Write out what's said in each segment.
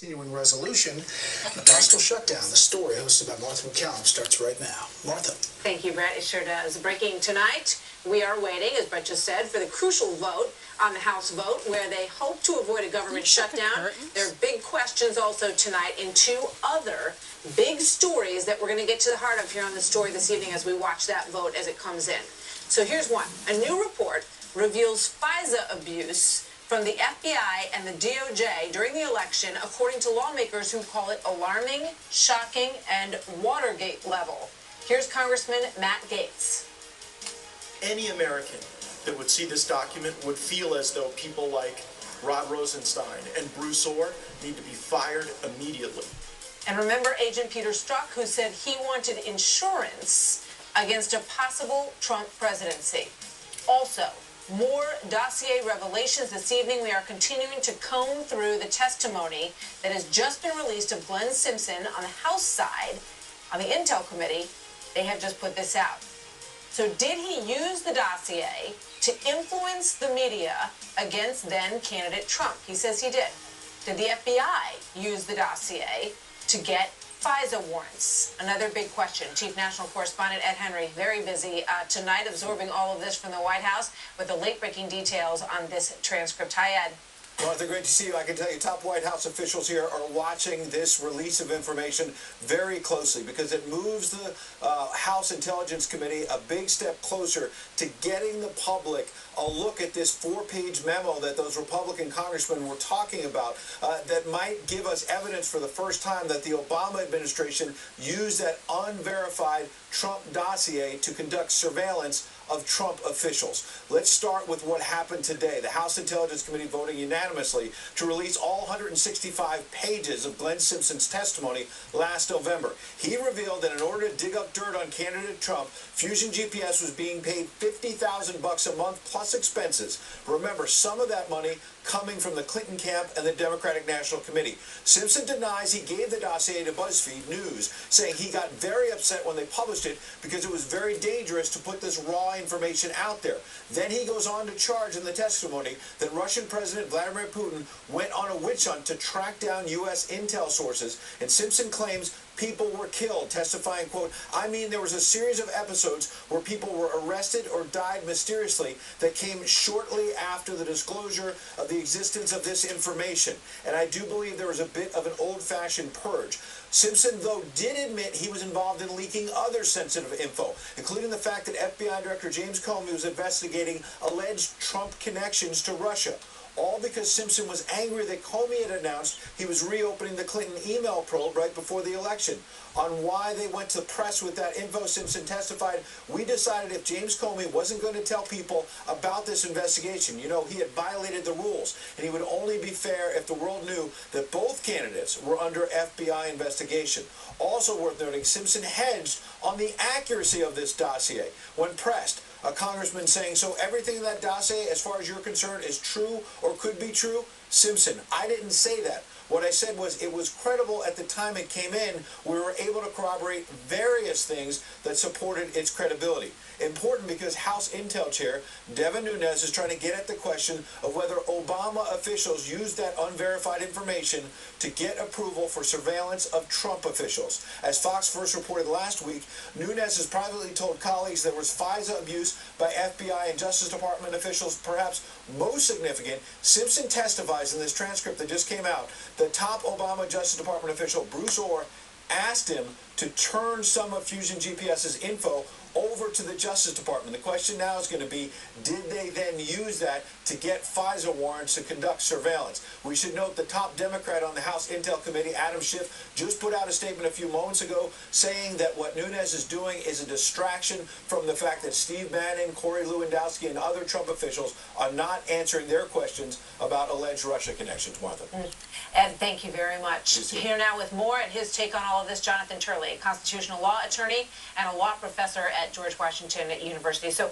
continuing resolution, a possible shutdown. The story hosted by Martha McCallum starts right now. Martha. Thank you, Brett. It sure does. Breaking tonight, we are waiting, as Brett just said, for the crucial vote on the House vote, where they hope to avoid a government shutdown. There are big questions also tonight in two other big stories that we're going to get to the heart of here on the story this evening as we watch that vote as it comes in. So here's one. A new report reveals FISA abuse from the FBI and the DOJ during the election, according to lawmakers who call it alarming, shocking, and Watergate level. Here's Congressman Matt Gaetz. Any American that would see this document would feel as though people like Rod Rosenstein and Bruce Orr need to be fired immediately. And remember Agent Peter Strzok, who said he wanted insurance against a possible Trump presidency. Also, more dossier revelations this evening. We are continuing to comb through the testimony that has just been released of Glenn Simpson on the House side. On the Intel Committee, they have just put this out. So did he use the dossier to influence the media against then-candidate Trump? He says he did. Did the FBI use the dossier to get FISA warrants? Another big question. Chief National Correspondent Ed Henry, very busy tonight, absorbing all of this from the White House with the late-breaking details on this transcript. Hi, Ed. Martha, great to see you. I can tell you top White House officials here are watching this release of information very closely because it moves the House Intelligence Committee a big step closer to getting the public a look at this four-page memo that those Republican congressmen were talking about that might give us evidence for the first time that the Obama administration used that unverified Trump dossier to conduct surveillance of Trump officials. Let's start with what happened today. The House Intelligence Committee voting unanimously to release all 165 pages of Glenn Simpson's testimony last November. He revealed that in order to dig up dirt on candidate Trump, Fusion GPS was being paid $50,000 a month plus expenses. Remember, some of that money coming from the Clinton camp and the Democratic National Committee. Simpson denies he gave the dossier to BuzzFeed News, saying he got very upset when they published it because it was very dangerous to put this raw information out there. Then he goes on to charge in the testimony that Russian President Vladimir Putin went on a witch hunt to track down U.S. intel sources, and Simpson claims people were killed, testifying, quote, "I mean, there was a series of episodes where people were arrested or died mysteriously that came shortly after the disclosure of the existence of this information. And I do believe there was a bit of an old-fashioned purge." Simpson, though, did admit he was involved in leaking other sensitive info, including the fact that FBI Director James Comey was investigating alleged Trump connections to Russia. All because Simpson was angry that Comey had announced he was reopening the Clinton email probe right before the election. On why they went to the press with that info, Simpson testified, "We decided if James Comey wasn't going to tell people about this investigation, you know, he had violated the rules, and he would only be fair if the world knew that both candidates were under FBI investigation." Also worth noting, Simpson hedged on the accuracy of this dossier when pressed. A congressman saying, "So everything in that dossier, as far as you're concerned, is true or could be true?" Simpson, "I didn't say that. What I said was it was credible at the time it came in. We were able to corroborate various things that supported its credibility." Important because House Intel Chair Devin Nunes is trying to get at the question of whether Obama officials used that unverified information to get approval for surveillance of Trump officials. As Fox first reported last week, Nunes has privately told colleagues there was FISA abuse by FBI and Justice Department officials. Perhaps most significant, Simpson testifies in this transcript that just came out. The top Obama Justice Department official, Bruce Orr, asked him to turn some of Fusion GPS's info over to the Justice Department. The question now is going to be, did they then use that to get FISA warrants to conduct surveillance? We should note the top Democrat on the House Intel Committee, Adam Schiff, just put out a statement a few moments ago saying that what Nunes is doing is a distraction from the fact that Steve Bannon, Corey Lewandowski, and other Trump officials are not answering their questions about alleged Russia connections, Martha. Ed, thank you very much. Here now with more and his take on all of this, Jonathan Turley, constitutional law attorney and a law professor at George Washington University. So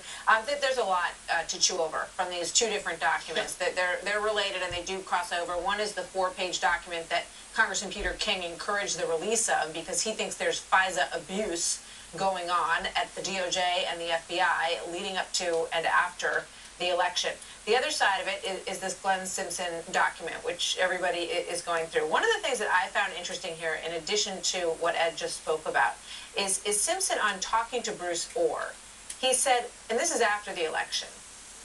there's a lot to chew over from these two different documents. That they're related and they do cross over. One is the four-page document that Congressman Peter King encouraged the release of because he thinks there's FISA abuse going on at the DOJ and the FBI leading up to and after the election. The other side of it is this Glenn Simpson document, which everybody is going through. One of the things that I found interesting here, in addition to what Ed just spoke about, is Simpson, on talking to Bruce Orr, he said, and this is after the election,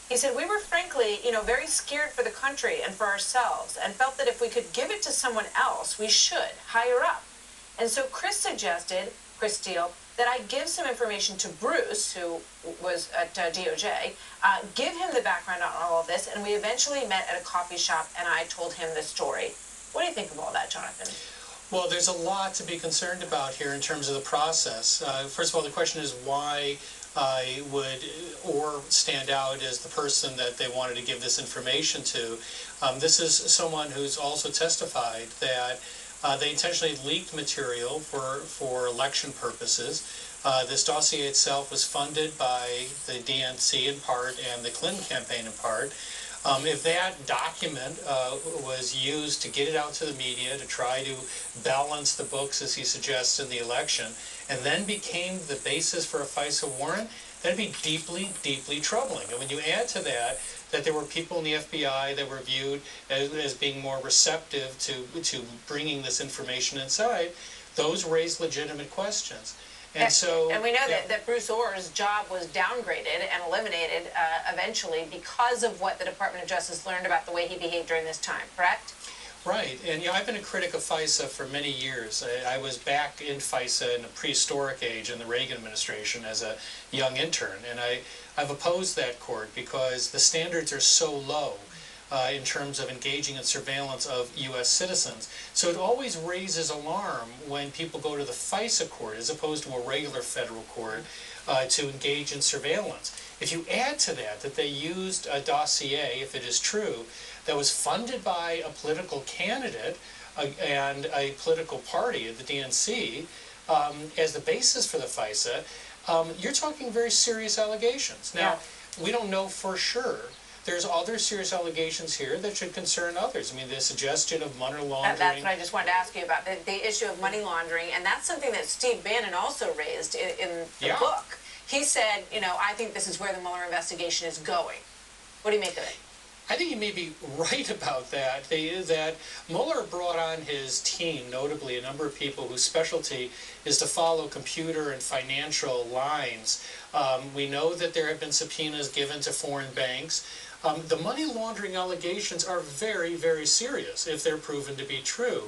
he said, we were frankly, very scared for the country and for ourselves, and felt that if we could give it to someone else, we should, higher up. And so Chris suggested, Chris Steele, that I give some information to Bruce, who was at DOJ, give him the background on all of this, and we eventually met at a coffee shop, and I told him the story. What do you think of all that, Jonathan? Well, there's a lot to be concerned about here in terms of the process. First of all, the question is why would Orr stand out as the person that they wanted to give this information to. This is someone who's also testified that they intentionally leaked material for election purposes. This dossier itself was funded by the DNC in part and the Clinton campaign in part. If that document was used to get it out to the media to try to balance the books, as he suggests, in the election, and then became the basis for a FISA warrant, that'd be deeply, deeply troubling. And when you add to that there were people in the FBI that were viewed as being more receptive to bringing this information inside, those raise legitimate questions. And we know that Bruce Orr's job was downgraded and eliminated eventually because of what the Department of Justice learned about the way he behaved during this time, correct? Right, and I've been a critic of FISA for many years. I was back in FISA in the prehistoric age in the Reagan administration as a young intern, and I've opposed that court because the standards are so low in terms of engaging in surveillance of U.S. citizens. So it always raises alarm when people go to the FISA court as opposed to a regular federal court to engage in surveillance. If you add to that they used a dossier, if it is true, that was funded by a political candidate and a political party, the DNC, as the basis for the FISA, you're talking very serious allegations. Now, we don't know for sure. There's other serious allegations here that should concern others. I mean, the suggestion of money laundering. That's what I just wanted to ask you about, the issue of money laundering, and that's something that Steve Bannon also raised in the book. He said, I think this is where the Mueller investigation is going. What do you make of it? I think you may be right about that. That Mueller brought on his team, notably a number of people whose specialty is to follow computer and financial lines. We know that there have been subpoenas given to foreign banks. The money laundering allegations are very, very serious if they're proven to be true.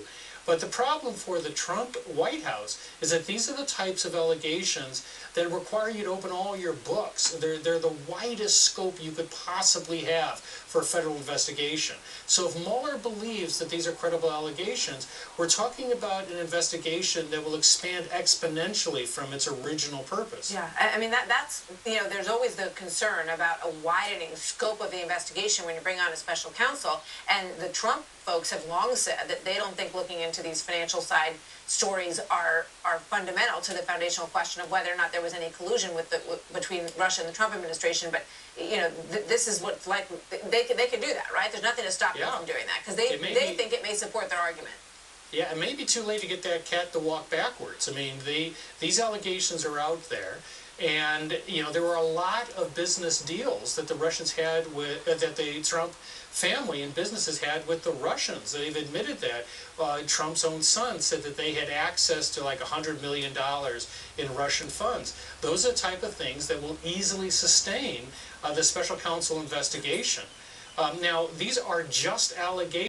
But the problem for the Trump White House is that these are the types of allegations that require you to open all your books. They're the widest scope you could possibly have for a federal investigation. So if Mueller believes that these are credible allegations, we're talking about an investigation that will expand exponentially from its original purpose. Yeah, I mean, that's, there's always the concern about a widening scope of the investigation when you bring on a special counsel, and the Trump folks have long said that they don't think looking into these financial side stories are fundamental to the foundational question of whether or not there was any collusion between Russia and the Trump administration. But this is what's like. They could do that, right? There's nothing to stop them from doing that because they think it may support their argument. Yeah, it may be too late to get that cat to walk backwards. I mean, these allegations are out there. And, there were a lot of business deals that the Russians had with, that the Trump family and businesses had with the Russians. They've admitted that. Trump's own son said that they had access to like $100 million in Russian funds. Those are the type of things that will easily sustain the special counsel investigation. Now, these are just allegations.